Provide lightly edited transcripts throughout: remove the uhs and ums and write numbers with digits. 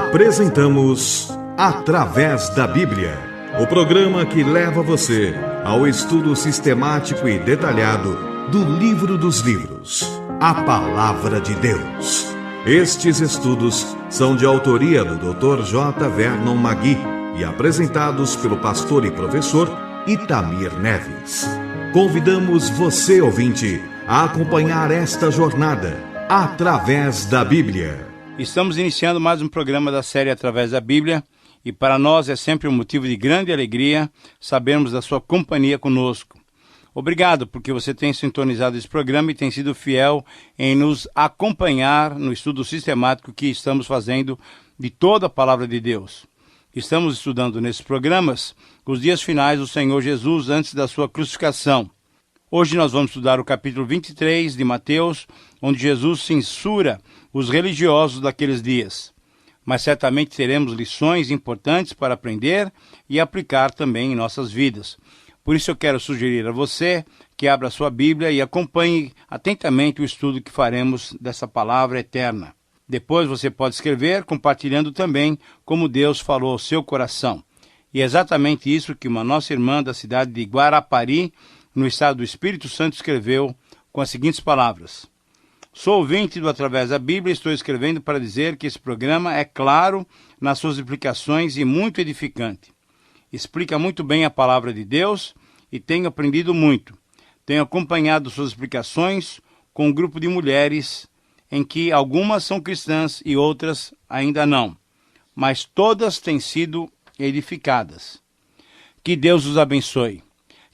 Apresentamos Através da Bíblia, o programa que leva você ao estudo sistemático e detalhado do livro dos livros, a Palavra de Deus. Estes estudos são de autoria do Dr. J. Vernon Magui e apresentados pelo pastor e professor Itamir Neves. Convidamos você, ouvinte, a acompanhar esta jornada através da Bíblia. Estamos iniciando mais um programa da série Através da Bíblia e para nós é sempre um motivo de grande alegria sabermos da sua companhia conosco. Obrigado porque você tem sintonizado esse programa e tem sido fiel em nos acompanhar no estudo sistemático que estamos fazendo de toda a Palavra de Deus. Estamos estudando nesses programas os dias finais do Senhor Jesus antes da sua crucificação. Hoje nós vamos estudar o capítulo 23 de Mateus, onde Jesus censura os religiosos daqueles dias. Mas certamente teremos lições importantes para aprender e aplicar também em nossas vidas. Por isso eu quero sugerir a você que abra a sua Bíblia e acompanhe atentamente o estudo que faremos dessa palavra eterna. Depois você pode escrever, compartilhando também como Deus falou ao seu coração. E é exatamente isso que uma nossa irmã da cidade de Guarapari, no estado do Espírito Santo, escreveu com as seguintes palavras: sou ouvinte do Através da Bíblia e estou escrevendo para dizer que esse programa é claro nas suas explicações e muito edificante. Explica muito bem a palavra de Deus e tenho aprendido muito. Tenho acompanhado suas explicações com um grupo de mulheres em que algumas são cristãs e outras ainda não, mas todas têm sido edificadas. Que Deus os abençoe.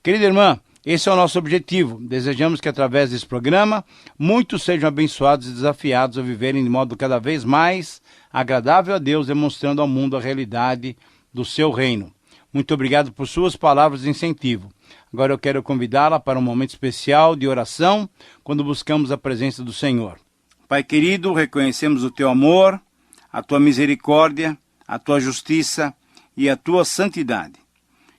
Querida irmã, esse é o nosso objetivo. Desejamos que através desse programa muitos sejam abençoados e desafiados a viverem de modo cada vez mais agradável a Deus, demonstrando ao mundo a realidade do seu reino. Muito obrigado por suas palavras de incentivo. Agora eu quero convidá-la para um momento especial de oração, quando buscamos a presença do Senhor. Pai querido, reconhecemos o teu amor, a tua misericórdia, a tua justiça e a tua santidade.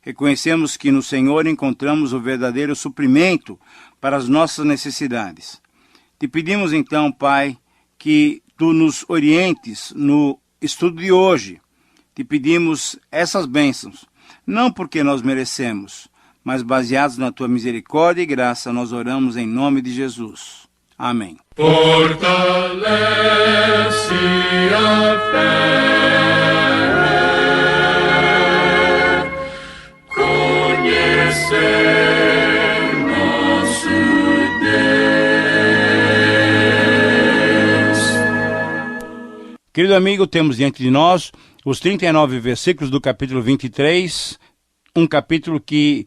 Reconhecemos que no Senhor encontramos o verdadeiro suprimento para as nossas necessidades. Te pedimos então, Pai, que tu nos orientes no estudo de hoje. Te pedimos essas bênçãos, não porque nós merecemos, mas baseados na tua misericórdia e graça, nós oramos em nome de Jesus. Amém. Fortalece a fé, conhecer nosso Deus. Querido amigo, temos diante de nós os 39 versículos do capítulo 23, um capítulo que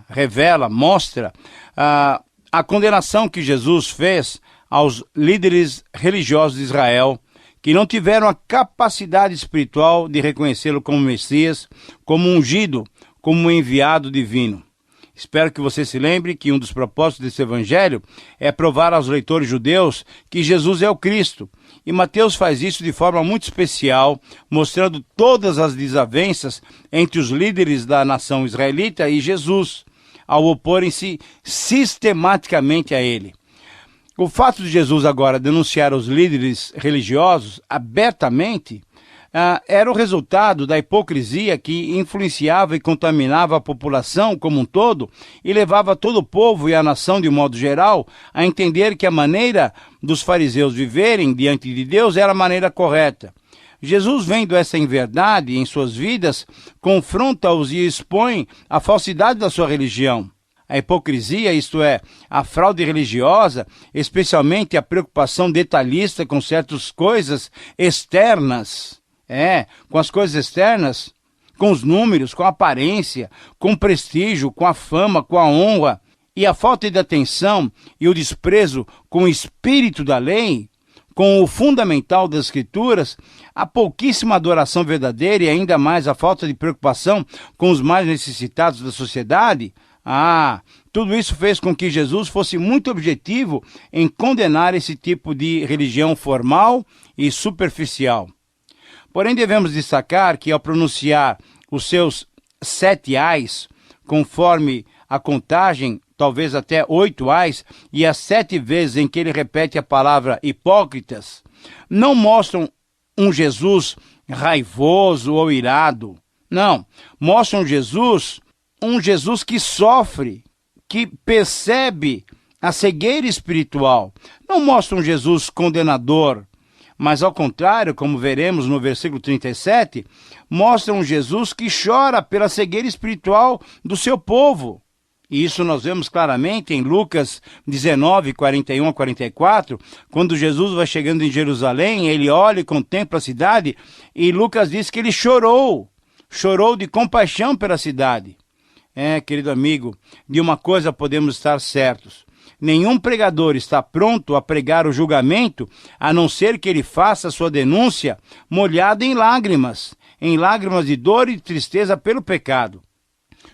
revela, mostra a condenação que Jesus fez aos líderes religiosos de Israel, que não tiveram a capacidade espiritual de reconhecê-lo como Messias, como ungido, como enviado divino. Espero que você se lembre que um dos propósitos desse evangelho é provar aos leitores judeus que Jesus é o Cristo. E Mateus faz isso de forma muito especial, mostrando todas as desavenças entre os líderes da nação israelita e Jesus, ao oporem-se sistematicamente a ele. O fato de Jesus agora denunciar os líderes religiosos abertamente era o resultado da hipocrisia que influenciava e contaminava a população como um todo e levava todo o povo e a nação de um modo geral a entender que a maneira dos fariseus viverem diante de Deus era a maneira correta. Jesus, vendo essa inverdade em suas vidas, confronta-os e expõe a falsidade da sua religião. A hipocrisia, isto é, a fraude religiosa, especialmente a preocupação detalhista com certas coisas externas, com as coisas externas, com os números, com a aparência, com o prestígio, com a fama, com a honra, e a falta de atenção e o desprezo com o espírito da lei, com o fundamental das Escrituras, a pouquíssima adoração verdadeira e ainda mais a falta de preocupação com os mais necessitados da sociedade, tudo isso fez com que Jesus fosse muito objetivo em condenar esse tipo de religião formal e superficial. Porém, devemos destacar que ao pronunciar os seus 7 ais, conforme a contagem, talvez até 8 ais, e as 7 vezes em que ele repete a palavra hipócritas, não mostram um Jesus raivoso ou irado. Não, mostram um Jesus que sofre, que percebe a cegueira espiritual. Não mostra um Jesus condenador, mas ao contrário, como veremos no versículo 37, mostra um Jesus que chora pela cegueira espiritual do seu povo. E isso nós vemos claramente em Lucas 19, 41 a 44, quando Jesus vai chegando em Jerusalém, ele olha e contempla a cidade, e Lucas diz que ele chorou de compaixão pela cidade. Querido amigo, de uma coisa podemos estar certos: nenhum pregador está pronto a pregar o julgamento, a não ser que ele faça sua denúncia molhado em lágrimas de dor e de tristeza pelo pecado.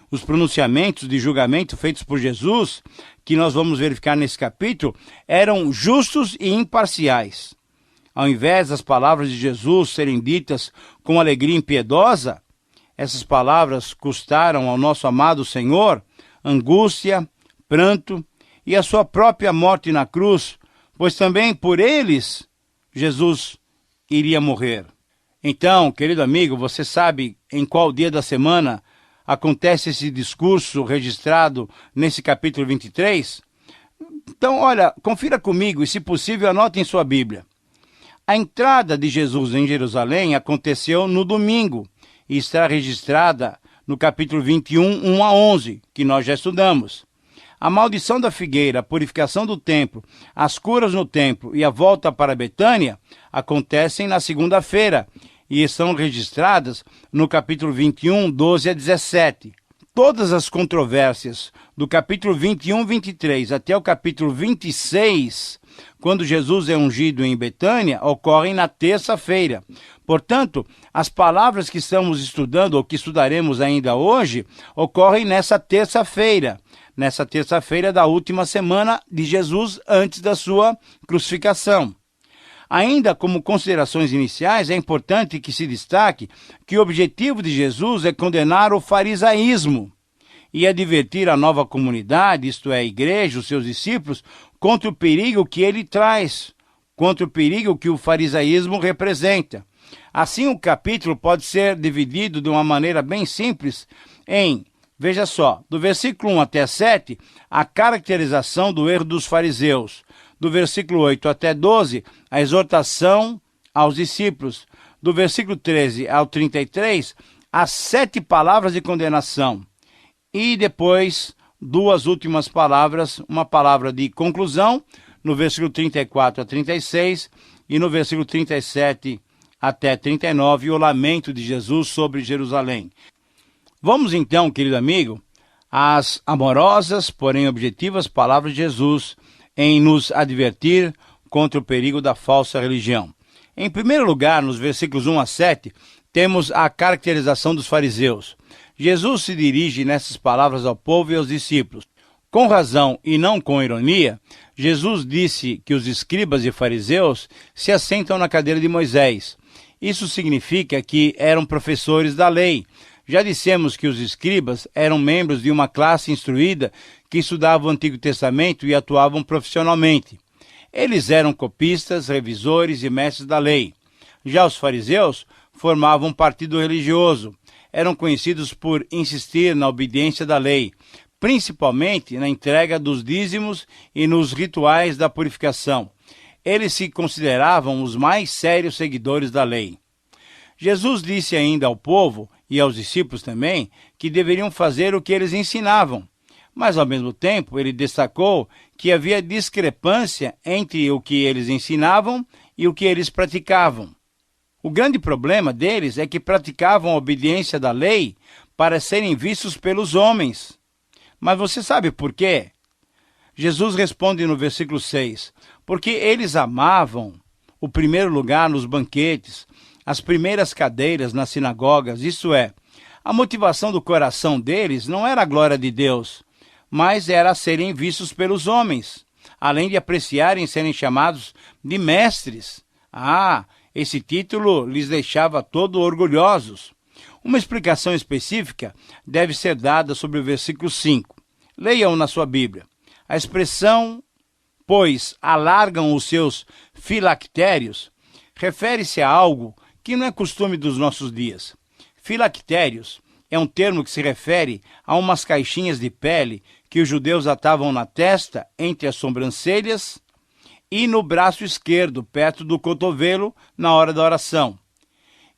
Os pronunciamentos de julgamento feitos por Jesus, que nós vamos verificar nesse capítulo, eram justos e imparciais. Ao invés das palavras de Jesus serem ditas com alegria impiedosa, essas palavras custaram ao nosso amado Senhor angústia, pranto e a sua própria morte na cruz, pois também por eles Jesus iria morrer. Então, querido amigo, você sabe em qual dia da semana acontece esse discurso registrado nesse capítulo 23? Então, olha, confira comigo e, se possível, anote em sua Bíblia. A entrada de Jesus em Jerusalém aconteceu no domingo e está registrada no capítulo 21, 1 a 11, que nós já estudamos. A maldição da figueira, a purificação do templo, as curas no templo e a volta para Betânia acontecem na segunda-feira e estão registradas no capítulo 21, 12 a 17. Todas as controvérsias do capítulo 21, 23 até o capítulo 26, quando Jesus é ungido em Betânia, ocorrem na terça-feira. Portanto, as palavras que estamos estudando, ou que estudaremos ainda hoje, ocorrem nessa terça-feira da última semana de Jesus antes da sua crucificação. Ainda como considerações iniciais, é importante que se destaque que o objetivo de Jesus é condenar o farisaísmo e advertir a nova comunidade, isto é, a igreja, os seus discípulos, contra o perigo que ele traz, contra o perigo que o farisaísmo representa. Assim, o capítulo pode ser dividido de uma maneira bem simples em, veja só, do versículo 1 até 7, a caracterização do erro dos fariseus. Do versículo 8 até 12, a exortação aos discípulos. Do versículo 13 ao 33, as 7 palavras de condenação. E depois, 2 últimas palavras, uma palavra de conclusão, no versículo 34 a 36, e no versículo 37 até 39, o lamento de Jesus sobre Jerusalém. Vamos então, querido amigo, às amorosas, porém objetivas palavras de Jesus em nos advertir contra o perigo da falsa religião. Em primeiro lugar, nos versículos 1 a 7, temos a caracterização dos fariseus. Jesus se dirige nessas palavras ao povo e aos discípulos. Com razão e não com ironia, Jesus disse que os escribas e fariseus se assentam na cadeira de Moisés. Isso significa que eram professores da lei. Já dissemos que os escribas eram membros de uma classe instruída que estudava o Antigo Testamento e atuavam profissionalmente. Eles eram copistas, revisores e mestres da lei. Já os fariseus formavam um partido religioso. Eram conhecidos por insistir na obediência da lei, principalmente na entrega dos dízimos e nos rituais da purificação. Eles se consideravam os mais sérios seguidores da lei. Jesus disse ainda ao povo, e aos discípulos também, que deveriam fazer o que eles ensinavam. Mas, ao mesmo tempo, ele destacou que havia discrepância entre o que eles ensinavam e o que eles praticavam. O grande problema deles é que praticavam a obediência da lei para serem vistos pelos homens. Mas você sabe por quê? Jesus responde no versículo 6, porque eles amavam o primeiro lugar nos banquetes, as primeiras cadeiras nas sinagogas, isto é, a motivação do coração deles não era a glória de Deus, mas era serem vistos pelos homens, além de apreciarem serem chamados de mestres. Esse título lhes deixava todo orgulhosos. Uma explicação específica deve ser dada sobre o versículo 5. Leiam na sua Bíblia. A expressão, pois alargam os seus filactérios, refere-se a algo que não é costume dos nossos dias. Filactérios é um termo que se refere a umas caixinhas de pele que os judeus atavam na testa, entre as sobrancelhas e no braço esquerdo, perto do cotovelo, na hora da oração.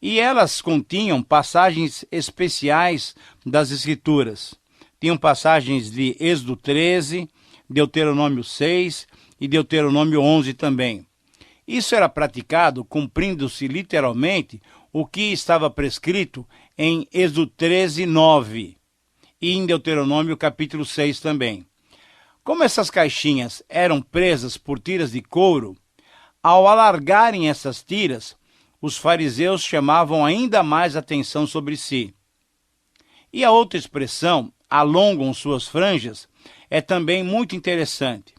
E elas continham passagens especiais das Escrituras. Tinham passagens de Êxodo 13, Deuteronômio 6 e Deuteronômio 11 também. Isso era praticado cumprindo-se literalmente o que estava prescrito em Êxodo 13, 9 e em Deuteronômio capítulo 6 também. Como essas caixinhas eram presas por tiras de couro, ao alargarem essas tiras, os fariseus chamavam ainda mais atenção sobre si. E a outra expressão, alongam suas franjas, é também muito interessante.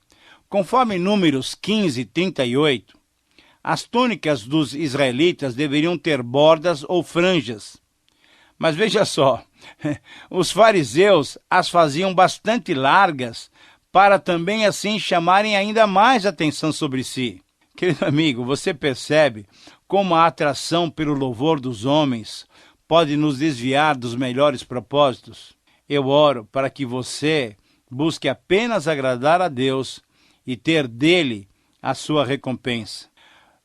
Conforme Números 15, 38, as túnicas dos israelitas deveriam ter bordas ou franjas. Mas veja só, os fariseus as faziam bastante largas para também assim chamarem ainda mais atenção sobre si. Querido amigo, você percebe como a atração pelo louvor dos homens pode nos desviar dos melhores propósitos? Eu oro para que você busque apenas agradar a Deus e ter dele a sua recompensa.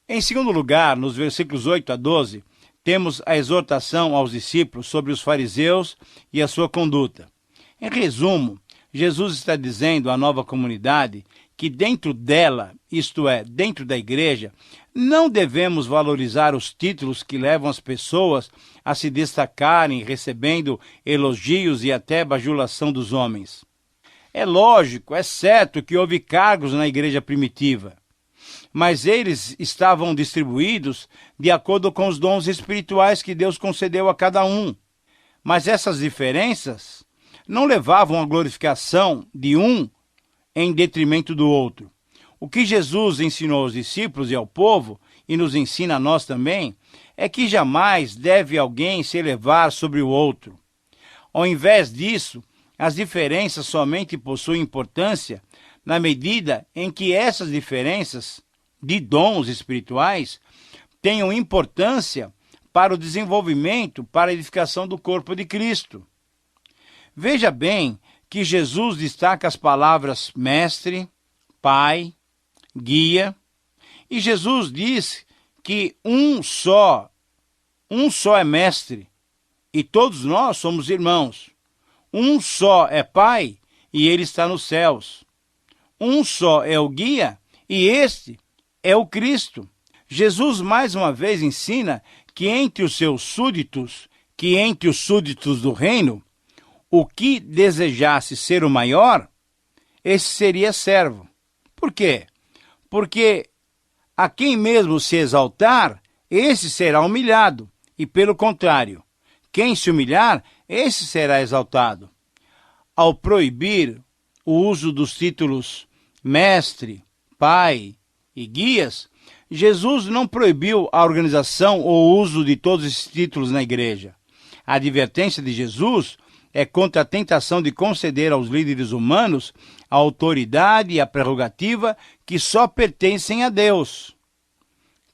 Em segundo lugar, nos versículos 8 a 12, temos a exortação aos discípulos sobre os fariseus e a sua conduta. Em resumo, Jesus está dizendo à nova comunidade que dentro dela, isto é, dentro da igreja, não devemos valorizar os títulos que levam as pessoas a se destacarem, recebendo elogios e até bajulação dos homens. É lógico, é certo que houve cargos na igreja primitiva, mas eles estavam distribuídos de acordo com os dons espirituais que Deus concedeu a cada um. Mas essas diferenças não levavam à glorificação de um em detrimento do outro. O que Jesus ensinou aos discípulos e ao povo, e nos ensina a nós também, é que jamais deve alguém se elevar sobre o outro. Ao invés disso, as diferenças somente possuem importância na medida em que essas diferenças de dons espirituais tenham importância para o desenvolvimento, para a edificação do corpo de Cristo. Veja bem que Jesus destaca as palavras mestre, pai, guia, e Jesus diz que um só é mestre, e todos nós somos irmãos. Um só é pai, e ele está nos céus. Um só é o guia, e este é o Cristo. Jesus mais uma vez ensina que entre os seus súditos, do reino, o que desejasse ser o maior, esse seria servo. Por quê? Porque a quem mesmo se exaltar, esse será humilhado, e pelo contrário, quem se humilhar, esse será exaltado. Ao proibir o uso dos títulos mestre, pai e guias, Jesus não proibiu a organização ou o uso de todos esses títulos na igreja. A advertência de Jesus é contra a tentação de conceder aos líderes humanos a autoridade e a prerrogativa que só pertencem a Deus.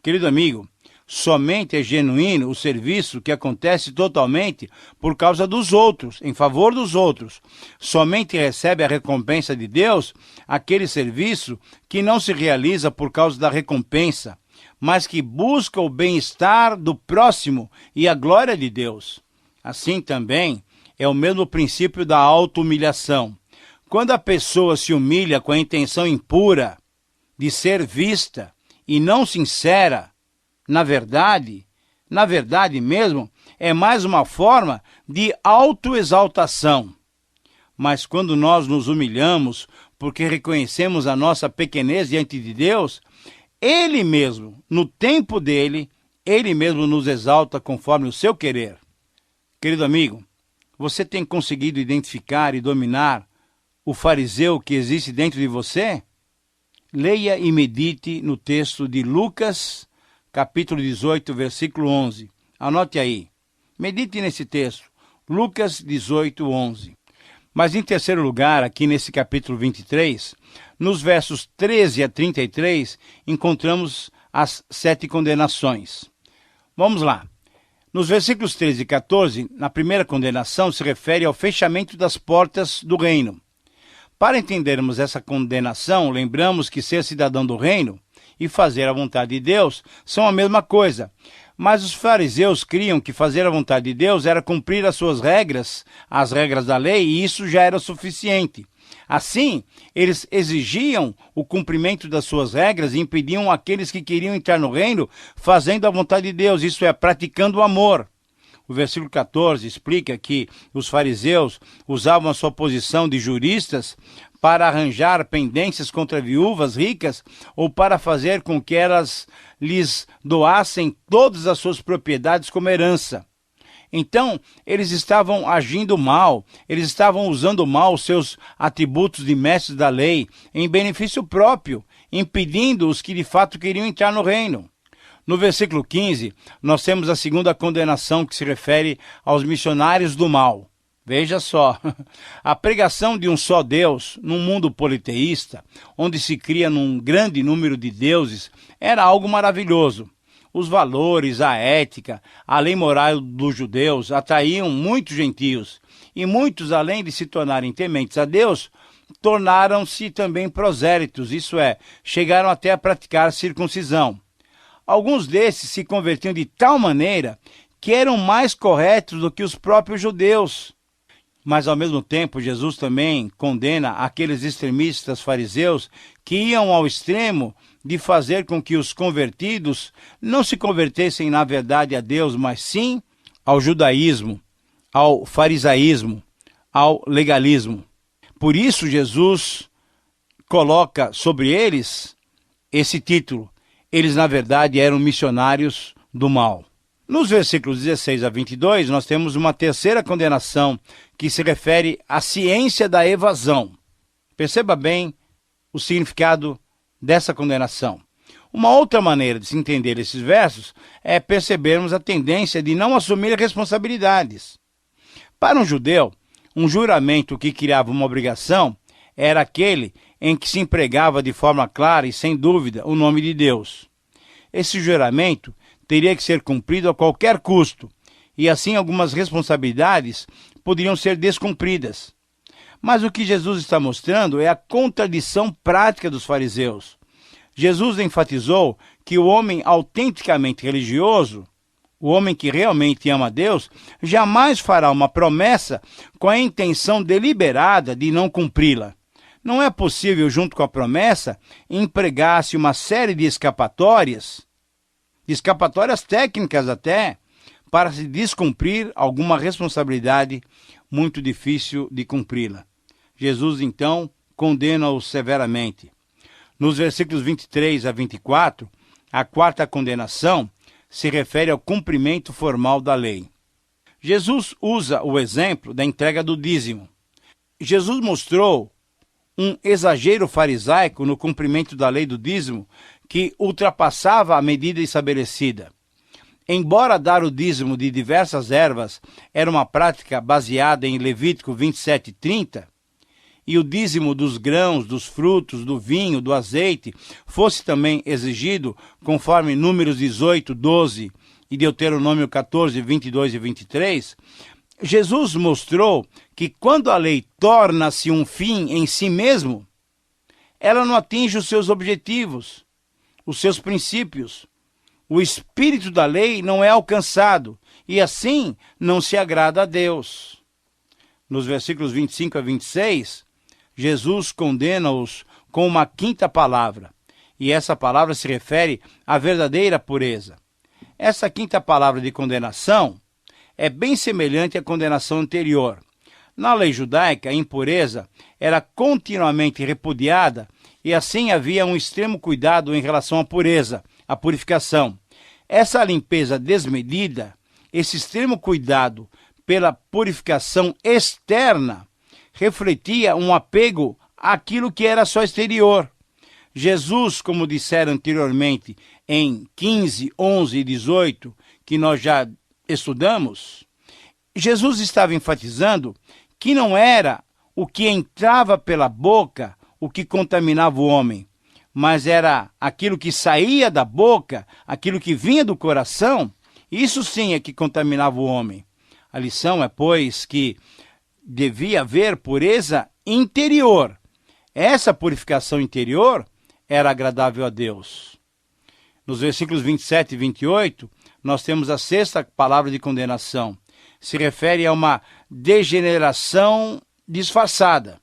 Querido amigo, somente é genuíno o serviço que acontece totalmente por causa dos outros, em favor dos outros. Somente recebe a recompensa de Deus aquele serviço que não se realiza por causa da recompensa, mas que busca o bem-estar do próximo e a glória de Deus. Assim também é o mesmo princípio da auto-humilhação. Quando a pessoa se humilha com a intenção impura de ser vista e não sincera, na verdade mesmo, é mais uma forma de autoexaltação. Mas quando nós nos humilhamos porque reconhecemos a nossa pequenez diante de Deus, Ele mesmo, no tempo dele, Ele mesmo nos exalta conforme o seu querer. Querido amigo, você tem conseguido identificar e dominar o fariseu que existe dentro de você? Leia e medite no texto de Lucas, capítulo 18, versículo 11. Anote aí. Medite nesse texto. Lucas 18, 11. Mas em terceiro lugar, aqui nesse capítulo 23, nos versos 13 a 33, encontramos as 7 condenações. Vamos lá. Nos versículos 13 e 14, na primeira condenação se refere ao fechamento das portas do reino. Para entendermos essa condenação, lembramos que ser cidadão do reino e fazer a vontade de Deus são a mesma coisa. Mas os fariseus criam que fazer a vontade de Deus era cumprir as suas regras, as regras da lei, e isso já era suficiente. Assim, eles exigiam o cumprimento das suas regras e impediam aqueles que queriam entrar no reino fazendo a vontade de Deus, isso é, praticando o amor. O versículo 14 explica que os fariseus usavam a sua posição de juristas para arranjar pendências contra viúvas ricas ou para fazer com que elas lhes doassem todas as suas propriedades como herança. Então, eles estavam agindo mal, eles estavam usando mal os seus atributos de mestres da lei em benefício próprio, impedindo os que de fato queriam entrar no reino. No versículo 15, nós temos a segunda condenação que se refere aos missionários do mal. Veja só, a pregação de um só Deus num mundo politeísta, onde se cria num grande número de deuses, era algo maravilhoso. Os valores, a ética, a lei moral dos judeus atraíam muitos gentios, e muitos, além de se tornarem tementes a Deus, tornaram-se também prosélitos, isso é, chegaram até a praticar circuncisão. Alguns desses se convertiam de tal maneira que eram mais corretos do que os próprios judeus. Mas, ao mesmo tempo, Jesus também condena aqueles extremistas fariseus que iam ao extremo de fazer com que os convertidos não se convertessem na verdade a Deus, mas sim ao judaísmo, ao farisaísmo, ao legalismo. Por isso, Jesus coloca sobre eles esse título. Eles, na verdade, eram missionários do mal. Nos versículos 16 a 22, nós temos uma terceira condenação que se refere à ciência da evasão. Perceba bem o significado dessa condenação. Uma outra maneira de se entender esses versos é percebermos a tendência de não assumir responsabilidades. Para um judeu, um juramento que criava uma obrigação era aquele em que se empregava de forma clara e sem dúvida o nome de Deus. Esse juramento teria que ser cumprido a qualquer custo, e assim algumas responsabilidades poderiam ser descumpridas. Mas o que Jesus está mostrando é a contradição prática dos fariseus. Jesus enfatizou que o homem autenticamente religioso, o homem que realmente ama a Deus, jamais fará uma promessa com a intenção deliberada de não cumpri-la. Não é possível, junto com a promessa, empregar-se uma série de escapatórias técnicas até, para se descumprir alguma responsabilidade muito difícil de cumpri-la. Jesus, então, condena-os severamente. Nos versículos 23 a 24, a quarta condenação se refere ao cumprimento formal da lei. Jesus usa o exemplo da entrega do dízimo. Jesus mostrou um exagero farisaico no cumprimento da lei do dízimo que ultrapassava a medida estabelecida. Embora dar o dízimo de diversas ervas era uma prática baseada em Levítico 27:30, e o dízimo dos grãos, dos frutos, do vinho, do azeite fosse também exigido, conforme Números 18, 12 e Deuteronômio 14, 22 e 23, Jesus mostrou que quando a lei torna-se um fim em si mesmo, ela não atinge os seus objetivos, os seus princípios. O espírito da lei não é alcançado e assim não se agrada a Deus. Nos versículos 25 a 26, Jesus condena-os com uma quinta palavra, e essa palavra se refere à verdadeira pureza. Essa quinta palavra de condenação é bem semelhante à condenação anterior. Na lei judaica, a impureza era continuamente repudiada e assim havia um extremo cuidado em relação à pureza, à purificação. Essa limpeza desmedida, esse extremo cuidado pela purificação externa, refletia um apego àquilo que era só exterior. Jesus, como disseram anteriormente em 15, 11 e 18, que nós já estudamos, Jesus estava enfatizando que não era o que entrava pela boca o que contaminava o homem, mas era aquilo que saía da boca, aquilo que vinha do coração, isso sim é que contaminava o homem. A lição é, pois, que devia haver pureza interior. Essa purificação interior era agradável a Deus. Nos versículos 27 e 28, nós temos a sexta palavra de condenação. Se refere a uma degeneração disfarçada.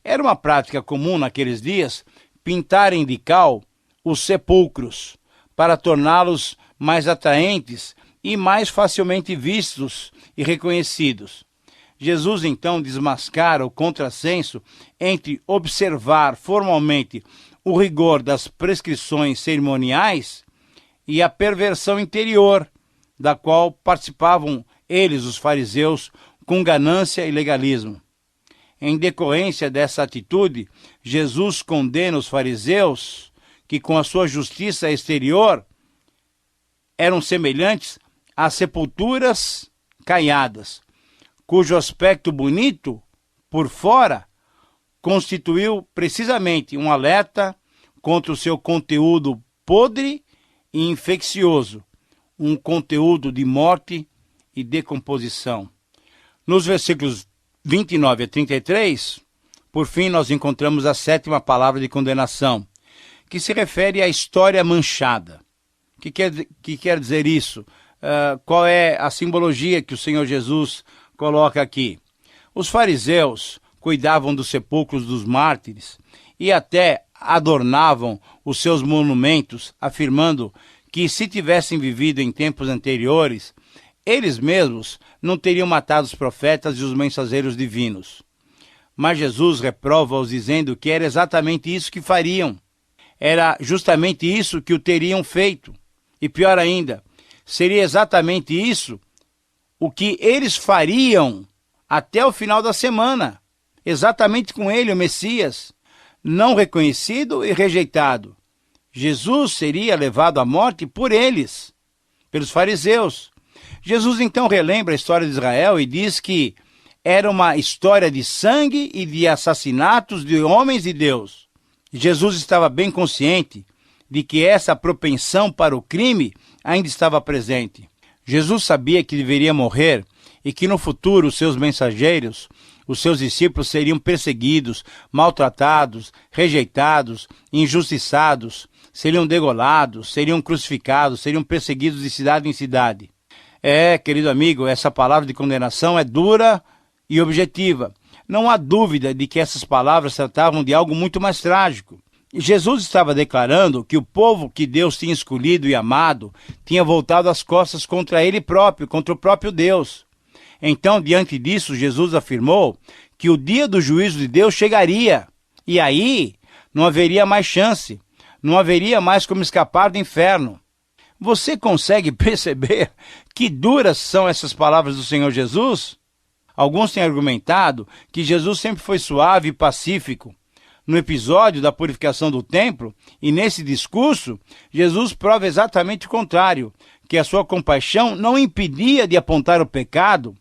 Era uma prática comum naqueles dias pintarem de cal os sepulcros para torná-los mais atraentes e mais facilmente vistos e reconhecidos. Jesus então desmascara o contrassenso entre observar formalmente o rigor das prescrições cerimoniais e a perversão interior, da qual participavam eles, os fariseus, com ganância e legalismo. Em decorrência dessa atitude, Jesus condena os fariseus, que com a sua justiça exterior eram semelhantes a sepulturas caiadas, cujo aspecto bonito, por fora, constituiu precisamente um alerta contra o seu conteúdo podre e infeccioso, um conteúdo de morte e decomposição. Nos versículos 29 a 33, por fim, nós encontramos a sétima palavra de condenação, que se refere à história manchada. O que quer dizer isso? Qual é a simbologia que o Senhor Jesus coloca aqui? Os fariseus cuidavam dos sepulcros dos mártires e até adornavam os seus monumentos, afirmando que se tivessem vivido em tempos anteriores, eles mesmos não teriam matado os profetas e os mensageiros divinos. Mas Jesus reprova-os dizendo que era exatamente isso que fariam. Era justamente isso que o teriam feito. E pior ainda, seria exatamente isso o que eles fariam até o final da semana. Exatamente com ele, o Messias, não reconhecido e rejeitado. Jesus seria levado à morte por eles, pelos fariseus. Jesus então relembra a história de Israel e diz que era uma história de sangue e de assassinatos de homens de Deus. Jesus estava bem consciente de que essa propensão para o crime ainda estava presente. Jesus sabia que deveria morrer e que no futuro os seus mensageiros, os seus discípulos seriam perseguidos, maltratados, rejeitados, injustiçados, seriam degolados, seriam crucificados, seriam perseguidos de cidade em cidade. Querido amigo, essa palavra de condenação é dura e objetiva. Não há dúvida de que essas palavras tratavam de algo muito mais trágico. Jesus estava declarando que o povo que Deus tinha escolhido e amado tinha voltado as costas contra ele próprio, contra o próprio Deus. Então, diante disso, Jesus afirmou que o dia do juízo de Deus chegaria. E aí não haveria mais chance, não haveria mais como escapar do inferno. Você consegue perceber que duras são essas palavras do Senhor Jesus? Alguns têm argumentado que Jesus sempre foi suave e pacífico. No episódio da purificação do templo e nesse discurso, Jesus prova exatamente o contrário, que a sua compaixão não impedia de apontar o pecado,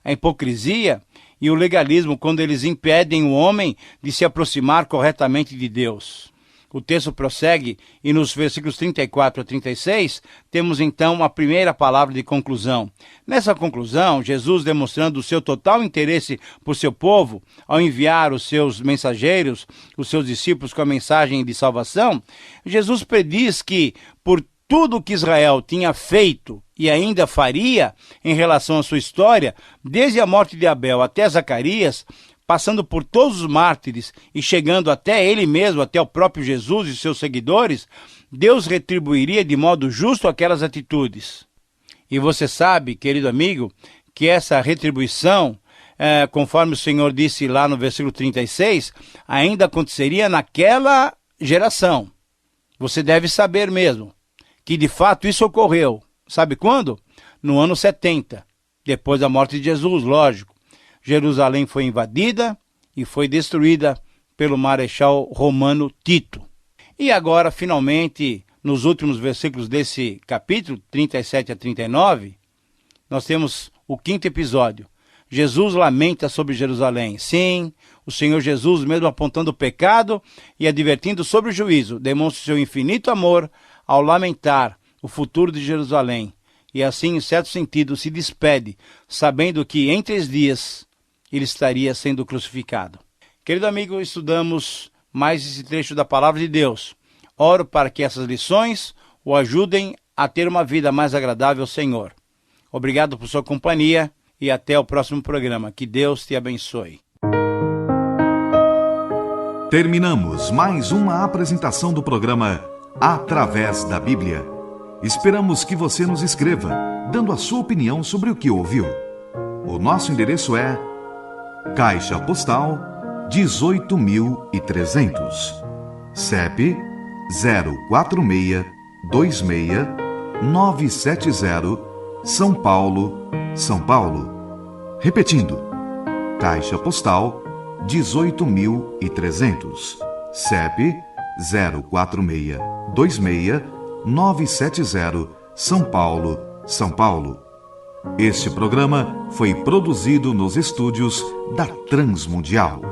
a hipocrisia e o legalismo quando eles impedem o homem de se aproximar corretamente de Deus. O texto prossegue e nos versículos 34 a 36 temos então a primeira palavra de conclusão. Nessa conclusão, Jesus, demonstrando o seu total interesse por seu povo, ao enviar os seus mensageiros, os seus discípulos com a mensagem de salvação, Jesus prediz que por tudo que Israel tinha feito e ainda faria em relação à sua história, desde a morte de Abel até Zacarias, passando por todos os mártires e chegando até ele mesmo, até o próprio Jesus e seus seguidores, Deus retribuiria de modo justo aquelas atitudes. E você sabe, querido amigo, que essa retribuição, conforme o Senhor disse lá no versículo 36, ainda aconteceria naquela geração. Você deve saber mesmo que de fato isso ocorreu. Sabe quando? No ano 70, depois da morte de Jesus, lógico. Jerusalém foi invadida e foi destruída pelo marechal romano Tito. E agora, finalmente, nos últimos versículos desse capítulo, 37 a 39, nós temos o quinto episódio. Jesus lamenta sobre Jerusalém. Sim, O Senhor Jesus, mesmo apontando o pecado e advertindo sobre o juízo, demonstra seu infinito amor ao lamentar o futuro de Jerusalém. E assim, em certo sentido, se despede, sabendo que em 3 dias ele estaria sendo crucificado. Querido amigo, estudamos mais esse trecho da Palavra de Deus. Oro para que essas lições o ajudem a ter uma vida mais agradável ao Senhor. Obrigado por sua companhia e até o próximo programa. Que Deus te abençoe. Terminamos mais uma apresentação do programa Através da Bíblia. Esperamos que você nos escreva, dando a sua opinião sobre o que ouviu. O nosso endereço é Caixa Postal 18.300, CEP 04626-970, São Paulo, São Paulo. Repetindo, Caixa Postal 18.300, CEP 04626-970, São Paulo, São Paulo. Este programa foi produzido nos estúdios da Transmundial.